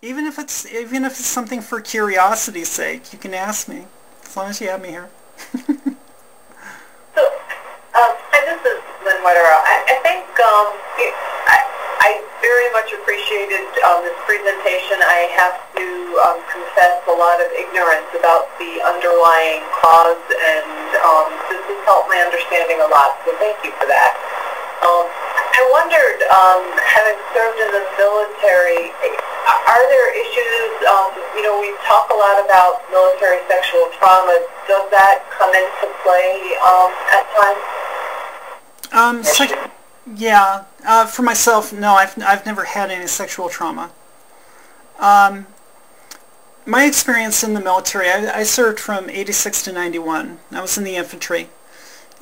Even if it's something for curiosity's sake, you can ask me, as long as you have me here. So, hi, this is Lynn Wetterell. I think I very much appreciated this presentation. I have to confess a lot of ignorance about the underlying cause, and this has helped my understanding a lot, so thank you for that. I wondered, having served in the military, are there issues, we talk a lot about military sexual trauma. Does that come into play at times? Yeah. For myself, no, I've never had any sexual trauma. My experience in the military, I served from 86 to 91. I was in the infantry.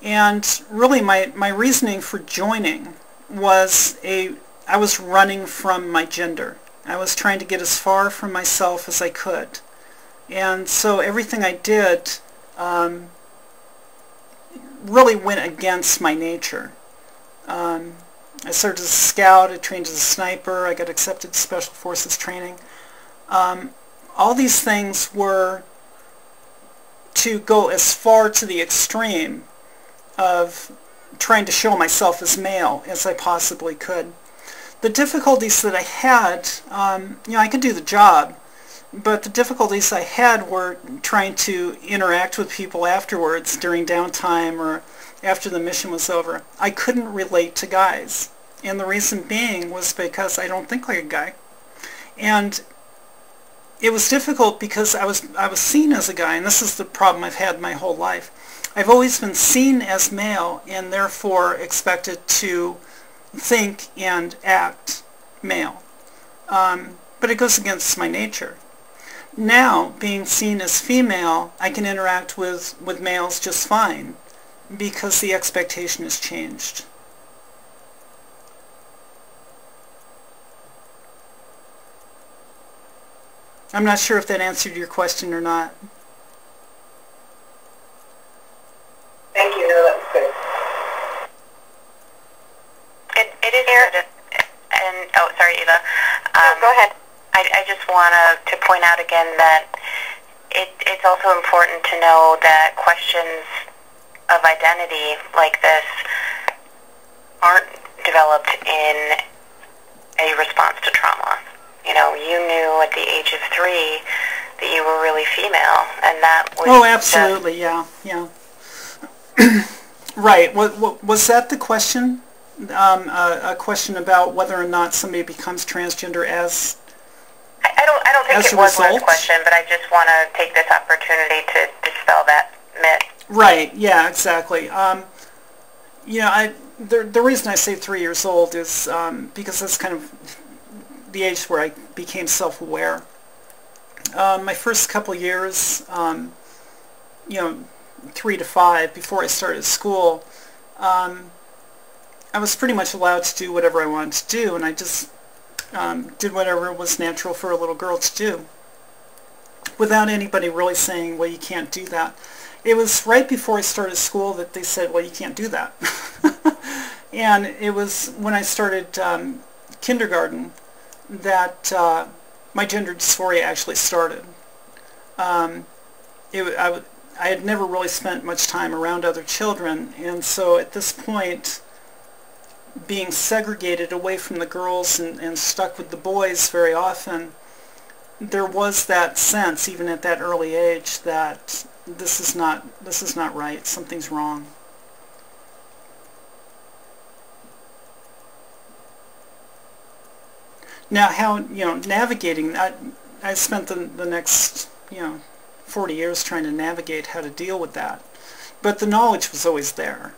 And really my reasoning for joining was I was running from my gender. I was trying to get as far from myself as I could. And so everything I did really went against my nature. I served as a scout, I trained as a sniper, I got accepted to Special Forces training. All these things were to go as far to the extreme of trying to show myself as male as I possibly could. The difficulties that I had, I could do the job, but the difficulties I had were trying to interact with people afterwards during downtime or after the mission was over. I couldn't relate to guys, and the reason being was because I don't think like a guy. And it was difficult because I was seen as a guy, and this is the problem I've had my whole life. I've always been seen as male and therefore expected to think and act male. But it goes against my nature. Now, being seen as female, I can interact with males just fine because the expectation has changed. I'm not sure if that answered your question or not. Thank you. No, that's good. It is good. And oh, sorry, Eva. Go ahead. I just want to point out again that it's also important to know that questions of identity like this aren't developed in a response to trauma. You knew at the age of 3 that you were really female, and that was... Oh, absolutely, yeah. Right. What was that the question? A question about whether or not somebody becomes transgender as I don't think it was one question, but I just want to take this opportunity to dispel that myth. Right. Yeah. Exactly. The reason I say 3 years old is because that's kind of the age where I became self-aware. My first couple years, 3 to 5, before I started school, I was pretty much allowed to do whatever I wanted to do, and I just did whatever was natural for a little girl to do, without anybody really saying, well, you can't do that. It was right before I started school that they said, well, you can't do that. And it was when I started kindergarten that my gender dysphoria actually started. I had never really spent much time around other children, and so at this point, being segregated away from the girls and stuck with the boys very often, there was that sense, even at that early age, that this is not right, something's wrong. Now, how, navigating, I spent the next, 40 years trying to navigate how to deal with that. But the knowledge was always there.